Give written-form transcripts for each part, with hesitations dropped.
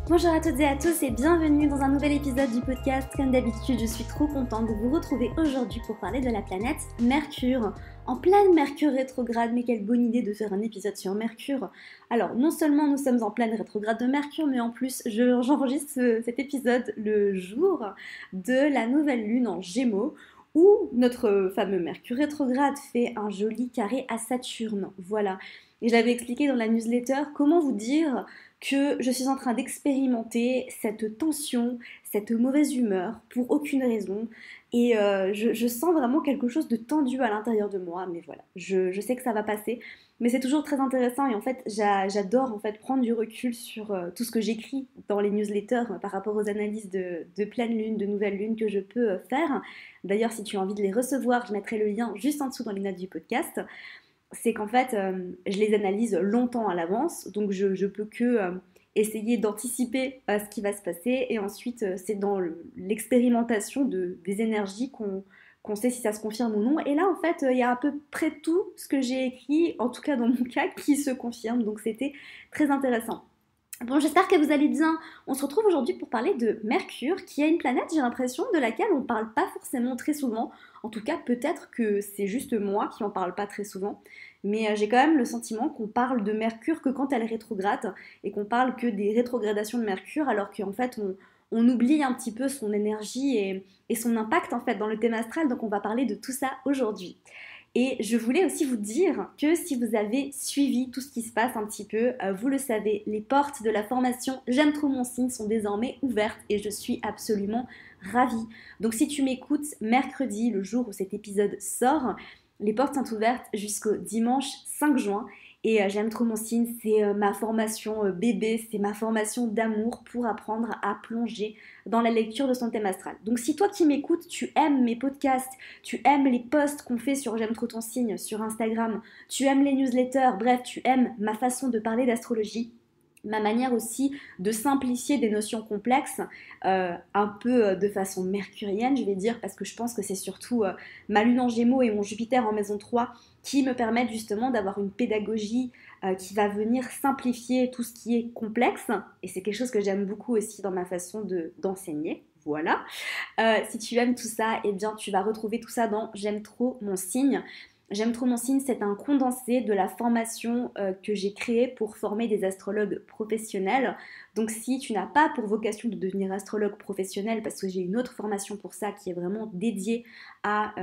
Bonjour à toutes et à tous et bienvenue dans un nouvel épisode du podcast. Comme d'habitude, je suis trop contente de vous retrouver aujourd'hui pour parler de la planète Mercure. En pleine Mercure rétrograde, mais quelle bonne idée de faire un épisode sur Mercure. Alors, non seulement nous sommes en pleine rétrograde de Mercure, mais en plus, j'enregistre cet épisode le jour de la nouvelle lune en Gémeaux, où notre fameux Mercure rétrograde fait un joli carré à Saturne. Voilà. Et je l'avais expliqué dans la newsletter, comment vous dire que je suis en train d'expérimenter cette tension, cette mauvaise humeur pour aucune raison. Et je sens vraiment quelque chose de tendu à l'intérieur de moi, mais voilà, je sais que ça va passer. Mais c'est toujours très intéressant et en fait, j'adore en fait prendre du recul sur tout ce que j'écris dans les newsletters par rapport aux analyses de pleine lune, de nouvelle lune que je peux faire. D'ailleurs, si tu as envie de les recevoir, je mettrai le lien juste en dessous dans les notes du podcast. C'est qu'en fait, je les analyse longtemps à l'avance, donc je peux que essayer d'anticiper ce qui va se passer, et ensuite c'est dans l'expérimentation des énergies qu'on sait si ça se confirme ou non. Et là, en fait, il y a à peu près tout ce que j'ai écrit, en tout cas dans mon cas, qui se confirme, donc c'était très intéressant. Bon, j'espère que vous allez bien. On se retrouve aujourd'hui pour parler de Mercure, qui est une planète, j'ai l'impression, de laquelle on ne parle pas forcément très souvent. En tout cas, peut-être que c'est juste moi qui en parle pas très souvent. Mais j'ai quand même le sentiment qu'on parle de Mercure que quand elle rétrograde, et qu'on parle que des rétrogradations de Mercure, alors qu'en fait, on oublie un petit peu son énergie et son impact en fait dans le thème astral. Donc on va parler de tout ça aujourd'hui. Et je voulais aussi vous dire que si vous avez suivi tout ce qui se passe un petit peu, vous le savez, les portes de la formation J'aime trop mon signe sont désormais ouvertes et je suis absolument ravie. Donc si tu m'écoutes mercredi, le jour où cet épisode sort, les portes sont ouvertes jusqu'au dimanche 5 juin. Et J'aime trop mon signe, c'est ma formation bébé, c'est ma formation d'amour pour apprendre à plonger dans la lecture de son thème astral. Donc si toi qui m'écoutes, tu aimes mes podcasts, tu aimes les posts qu'on fait sur J'aime trop ton signe sur Instagram, tu aimes les newsletters, bref, tu aimes ma façon de parler d'astrologie, ma manière aussi de simplifier des notions complexes, un peu de façon mercurienne, je vais dire, parce que je pense que c'est surtout ma lune en Gémeaux et mon Jupiter en maison 3 qui me permettent justement d'avoir une pédagogie qui va venir simplifier tout ce qui est complexe, et c'est quelque chose que j'aime beaucoup aussi dans ma façon d'enseigner. Voilà. Si tu aimes tout ça, eh bien tu vas retrouver tout ça dans J'aime trop mon signe. J'aime trop mon signe, c'est un condensé de la formation que j'ai créée pour former des astrologues professionnels. Donc si tu n'as pas pour vocation de devenir astrologue professionnel, parce que j'ai une autre formation pour ça qui est vraiment dédiée à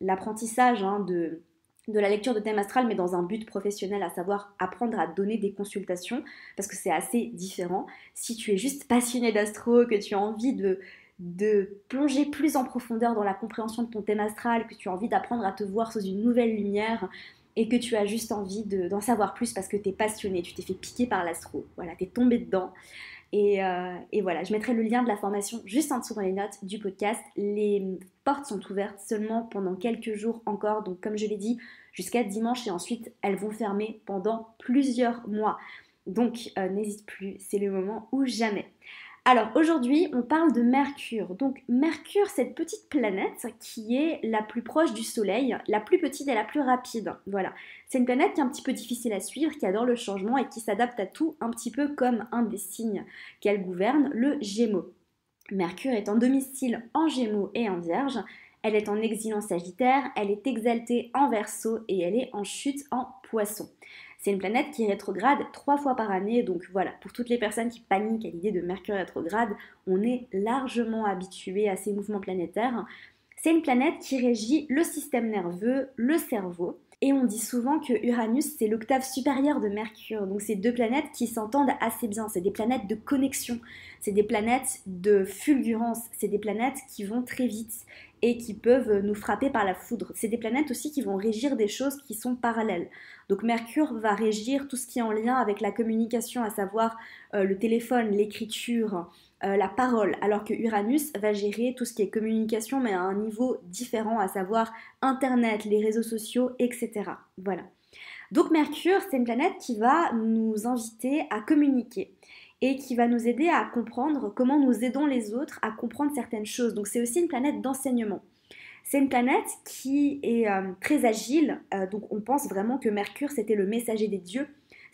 l'apprentissage de la lecture de thème astral, mais dans un but professionnel, à savoir apprendre à donner des consultations, parce que c'est assez différent. Si tu es juste passionné d'astro, que tu as envie de plonger plus en profondeur dans la compréhension de ton thème astral, que tu as envie d'apprendre à te voir sous une nouvelle lumière et que tu as juste envie d'en savoir plus parce que tu es passionné, tu t'es fait piquer par l'astro, voilà, tu es tombé dedans. Et voilà, je mettrai le lien de la formation juste en dessous dans les notes du podcast. Les portes sont ouvertes seulement pendant quelques jours encore, donc comme je l'ai dit, jusqu'à dimanche, et ensuite elles vont fermer pendant plusieurs mois. Donc n'hésite plus, c'est le moment ou jamais. Alors aujourd'hui, on parle de Mercure. Donc Mercure, cette petite planète qui est la plus proche du Soleil, la plus petite et la plus rapide. Voilà. C'est une planète qui est un petit peu difficile à suivre, qui adore le changement et qui s'adapte à tout un petit peu comme un des signes qu'elle gouverne, le Gémeaux. Mercure est en domicile en Gémeaux et en Vierge. Elle est en exil en Sagittaire, elle est exaltée en Verseau et elle est en chute en Poisson. C'est une planète qui rétrograde 3 fois par année, donc voilà, pour toutes les personnes qui paniquent à l'idée de Mercure rétrograde, on est largement habitué à ces mouvements planétaires. C'est une planète qui régit le système nerveux, le cerveau, et on dit souvent que Uranus c'est l'octave supérieure de Mercure, donc c'est deux planètes qui s'entendent assez bien, c'est des planètes de connexion, c'est des planètes de fulgurance, c'est des planètes qui vont très vite et qui peuvent nous frapper par la foudre. C'est des planètes aussi qui vont régir des choses qui sont parallèles. Donc Mercure va régir tout ce qui est en lien avec la communication, à savoir le téléphone, l'écriture, la parole, alors que Uranus va gérer tout ce qui est communication, mais à un niveau différent, à savoir Internet, les réseaux sociaux, etc. Voilà. Donc Mercure, c'est une planète qui va nous inviter à communiquer et qui va nous aider à comprendre comment nous aidons les autres à comprendre certaines choses. Donc c'est aussi une planète d'enseignement. C'est une planète qui est très agile, donc on pense vraiment que Mercure c'était le messager des dieux.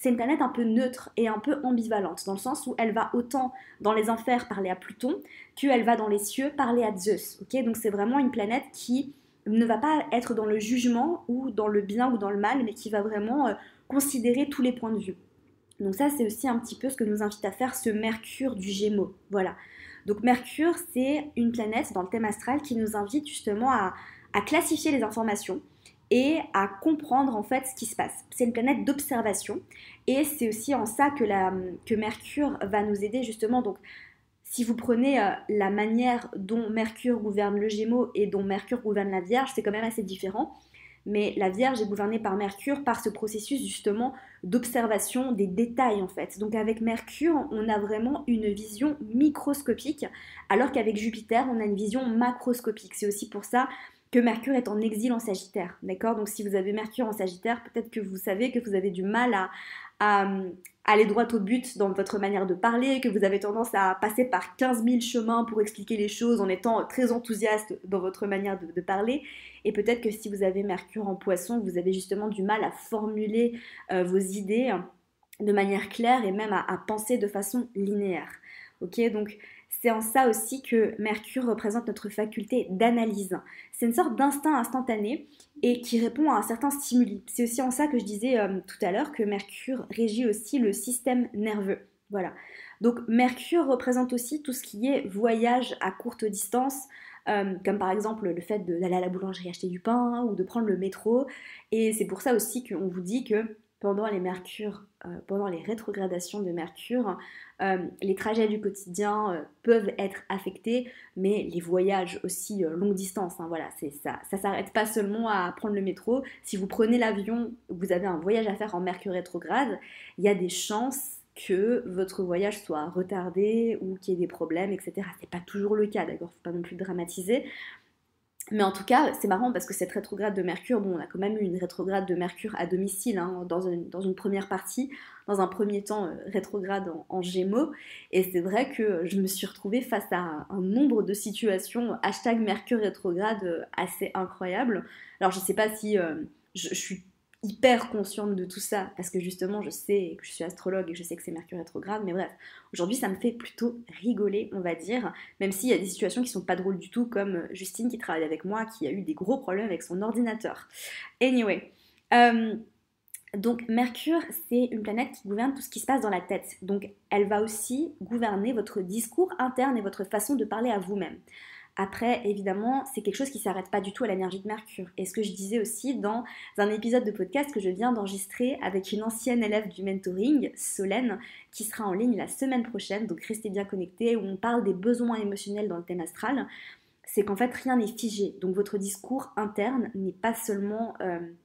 c'est une planète un peu neutre et un peu ambivalente, dans le sens où elle va autant dans les enfers parler à Pluton, qu'elle va dans les cieux parler à Zeus. Okay, donc c'est vraiment une planète qui ne va pas être dans le jugement ou dans le bien ou dans le mal, mais qui va vraiment considérer tous les points de vue. Donc ça, c'est aussi un petit peu ce que nous invite à faire ce Mercure du Gémeaux. Voilà. Donc Mercure, c'est une planète dans le thème astral qui nous invite justement à classifier les informations et à comprendre en fait ce qui se passe. C'est une planète d'observation et c'est aussi en ça que Mercure va nous aider justement. Donc si vous prenez la manière dont Mercure gouverne le Gémeaux et dont Mercure gouverne la Vierge, c'est quand même assez différent. Mais la Vierge est gouvernée par Mercure par ce processus justement d'observation des détails en fait. Donc avec Mercure, on a vraiment une vision microscopique, alors qu'avec Jupiter, on a une vision macroscopique. C'est aussi pour ça que Mercure est en exil en Sagittaire, d'accord? Donc si vous avez Mercure en Sagittaire, peut-être que vous savez que vous avez du mal à aller droit au but dans votre manière de parler, que vous avez tendance à passer par 15 000 chemins pour expliquer les choses en étant très enthousiaste dans votre manière de parler. Et peut-être que si vous avez Mercure en Poisson, vous avez justement du mal à formuler vos idées de manière claire et même à penser de façon linéaire. Ok, donc c'est en ça aussi que Mercure représente notre faculté d'analyse. C'est une sorte d'instinct instantané et qui répond à un certain stimuli. C'est aussi en ça que je disais tout à l'heure que Mercure régit aussi le système nerveux. Voilà. Donc Mercure représente aussi tout ce qui est voyage à courte distance, comme par exemple le fait d'aller à la boulangerie acheter du pain ou de prendre le métro. Et c'est pour ça aussi qu'on vous dit que pendant les rétrogradations de Mercure, les trajets du quotidien peuvent être affectés, mais les voyages aussi longue distance, hein, voilà, c'est ça. Ça s'arrête pas seulement à prendre le métro. Si vous prenez l'avion, vous avez un voyage à faire en Mercure rétrograde, il y a des chances que votre voyage soit retardé ou qu'il y ait des problèmes, etc. C'est pas toujours le cas, d'accord, faut pas non plus dramatiser. Mais en tout cas, c'est marrant parce que cette rétrograde de Mercure, bon, on a quand même eu une rétrograde de Mercure à domicile hein, dans une première partie, dans un premier temps rétrograde en Gémeaux, et c'est vrai que je me suis retrouvée face à un nombre de situations hashtag Mercure rétrograde assez incroyable. Alors je sais pas si je suis hyper consciente de tout ça parce que justement je sais que je suis astrologue et je sais que c'est Mercure rétrograde, mais bref, aujourd'hui ça me fait plutôt rigoler, on va dire, même s'il y a des situations qui sont pas drôles du tout, comme Justine qui travaille avec moi, qui a eu des gros problèmes avec son ordinateur. Anyway, donc Mercure, c'est une planète qui gouverne tout ce qui se passe dans la tête. Donc elle va aussi gouverner votre discours interne et votre façon de parler à vous-même. Après, évidemment, c'est quelque chose qui ne s'arrête pas du tout à l'énergie de Mercure. Et ce que je disais aussi dans un épisode de podcast que je viens d'enregistrer avec une ancienne élève du mentoring, Solène, qui sera en ligne la semaine prochaine, donc restez bien connectés, où on parle des besoins émotionnels dans le thème astral, c'est qu'en fait rien n'est figé. Donc votre discours interne n'est pas seulement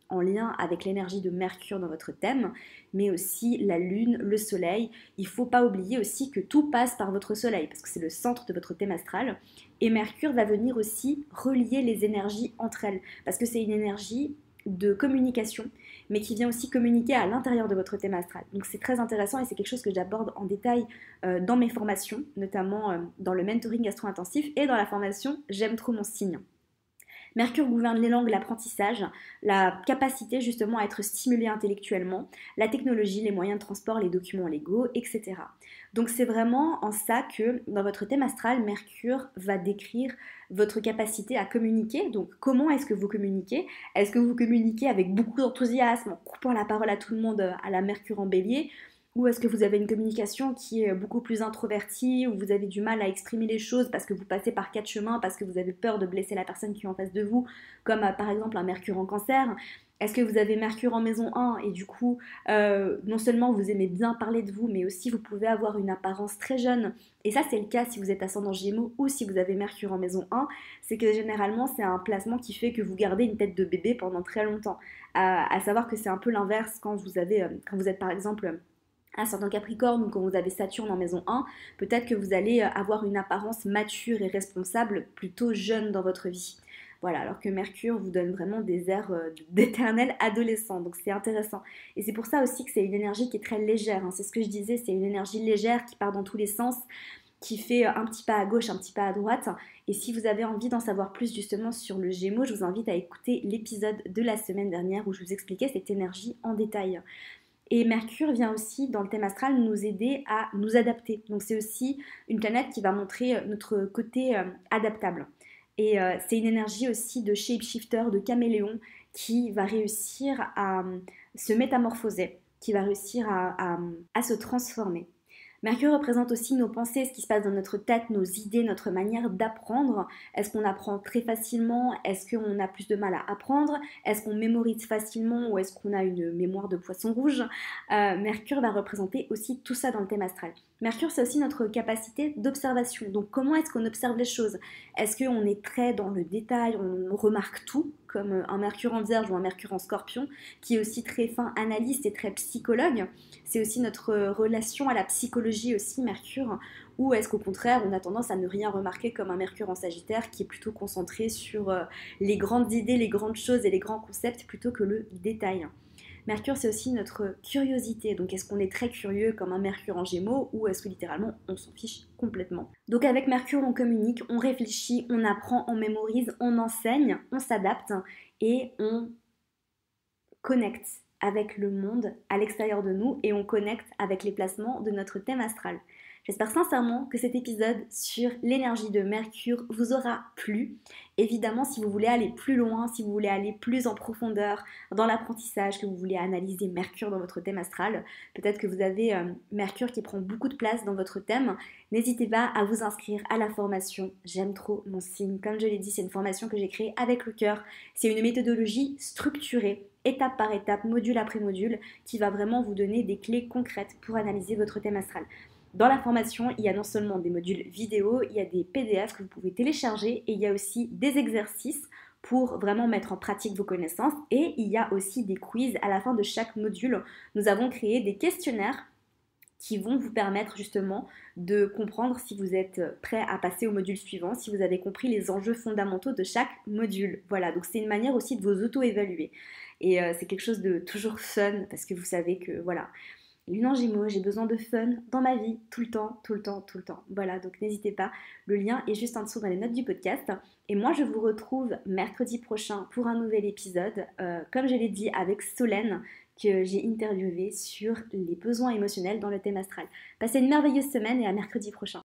en lien avec l'énergie de Mercure dans votre thème, mais aussi la Lune, le Soleil. Il ne faut pas oublier aussi que tout passe par votre Soleil, parce que c'est le centre de votre thème astral. Et Mercure va venir aussi relier les énergies entre elles, parce que c'est une énergie de communication, mais qui vient aussi communiquer à l'intérieur de votre thème astral. Donc c'est très intéressant et c'est quelque chose que j'aborde en détail dans mes formations, notamment dans le mentoring astro-intensif et dans la formation J'aime trop mon signe. Mercure gouverne les langues, l'apprentissage, la capacité justement à être stimulé intellectuellement, la technologie, les moyens de transport, les documents légaux, etc. Donc c'est vraiment en ça que dans votre thème astral, Mercure va décrire votre capacité à communiquer. Donc comment est-ce que vous communiquez? Est-ce que vous communiquez avec beaucoup d'enthousiasme, en coupant la parole à tout le monde à la Mercure en bélier? Ou est-ce que vous avez une communication qui est beaucoup plus introvertie, où vous avez du mal à exprimer les choses parce que vous passez par 4 chemins, parce que vous avez peur de blesser la personne qui est en face de vous, comme par exemple un Mercure en Cancer? Est-ce que vous avez Mercure en maison 1 et du coup, non seulement vous aimez bien parler de vous, mais aussi vous pouvez avoir une apparence très jeune. Et ça, c'est le cas si vous êtes ascendant Gémeaux ou si vous avez Mercure en maison 1. C'est que généralement, c'est un placement qui fait que vous gardez une tête de bébé pendant très longtemps. À savoir que c'est un peu l'inverse quand vous êtes par exemple ascendant Capricorne ou quand vous avez Saturne en maison 1, peut-être que vous allez avoir une apparence mature et responsable plutôt jeune dans votre vie. Voilà, alors que Mercure vous donne vraiment des airs d'éternel adolescent, donc c'est intéressant. Et c'est pour ça aussi que c'est une énergie qui est très légère, hein. C'est ce que je disais, c'est une énergie légère qui part dans tous les sens, qui fait un petit pas à gauche, un petit pas à droite. Et si vous avez envie d'en savoir plus justement sur le Gémeaux, je vous invite à écouter l'épisode de la semaine dernière où je vous expliquais cette énergie en détail. Et Mercure vient aussi dans le thème astral nous aider à nous adapter. Donc c'est aussi une planète qui va montrer notre côté adaptable. Et c'est une énergie aussi de shapeshifter, de caméléon qui va réussir à se métamorphoser, qui va réussir à se transformer. Mercure représente aussi nos pensées, ce qui se passe dans notre tête, nos idées, notre manière d'apprendre. Est-ce qu'on apprend très facilement? Est-ce qu'on a plus de mal à apprendre? Est-ce qu'on mémorise facilement ou est-ce qu'on a une mémoire de poisson rouge? Mercure va représenter aussi tout ça dans le thème astral. Mercure, c'est aussi notre capacité d'observation. Donc, comment est-ce qu'on observe les choses? Est-ce qu'on est très dans le détail, on remarque tout, comme un Mercure en Vierge ou un Mercure en Scorpion, qui est aussi très fin analyste et très psychologue? C'est aussi notre relation à la psychologie aussi, Mercure, ou est-ce qu'au contraire, on a tendance à ne rien remarquer comme un Mercure en Sagittaire qui est plutôt concentré sur les grandes idées, les grandes choses et les grands concepts plutôt que le détail? Mercure, c'est aussi notre curiosité. Donc, est-ce qu'on est très curieux comme un Mercure en Gémeaux ou est-ce que littéralement on s'en fiche complètement? Donc, avec Mercure, on communique, on réfléchit, on apprend, on mémorise, on enseigne, on s'adapte et on connecte avec le monde à l'extérieur de nous et on connecte avec les placements de notre thème astral. J'espère sincèrement que cet épisode sur l'énergie de Mercure vous aura plu. Évidemment, si vous voulez aller plus loin, si vous voulez aller plus en profondeur dans l'apprentissage, que vous voulez analyser Mercure dans votre thème astral, peut-être que vous avez Mercure qui prend beaucoup de place dans votre thème, n'hésitez pas à vous inscrire à la formation J'aime trop mon signe. Comme je l'ai dit, c'est une formation que j'ai créée avec le cœur. C'est une méthodologie structurée, étape par étape, module après module, qui va vraiment vous donner des clés concrètes pour analyser votre thème astral. Dans la formation, il y a non seulement des modules vidéo, il y a des PDF que vous pouvez télécharger et il y a aussi des exercices pour vraiment mettre en pratique vos connaissances et il y a aussi des quiz à la fin de chaque module. Nous avons créé des questionnaires qui vont vous permettre justement de comprendre si vous êtes prêt à passer au module suivant, si vous avez compris les enjeux fondamentaux de chaque module. Voilà, donc c'est une manière aussi de vous auto-évaluer. Et c'est quelque chose de toujours fun parce que vous savez que voilà, Lune en Gémeaux, j'ai besoin de fun dans ma vie, tout le temps, tout le temps, tout le temps. Voilà, donc n'hésitez pas, le lien est juste en dessous dans les notes du podcast. Et moi, je vous retrouve mercredi prochain pour un nouvel épisode, comme je l'ai dit, avec Solène, que j'ai interviewée sur les besoins émotionnels dans le thème astral. Passez une merveilleuse semaine et à mercredi prochain.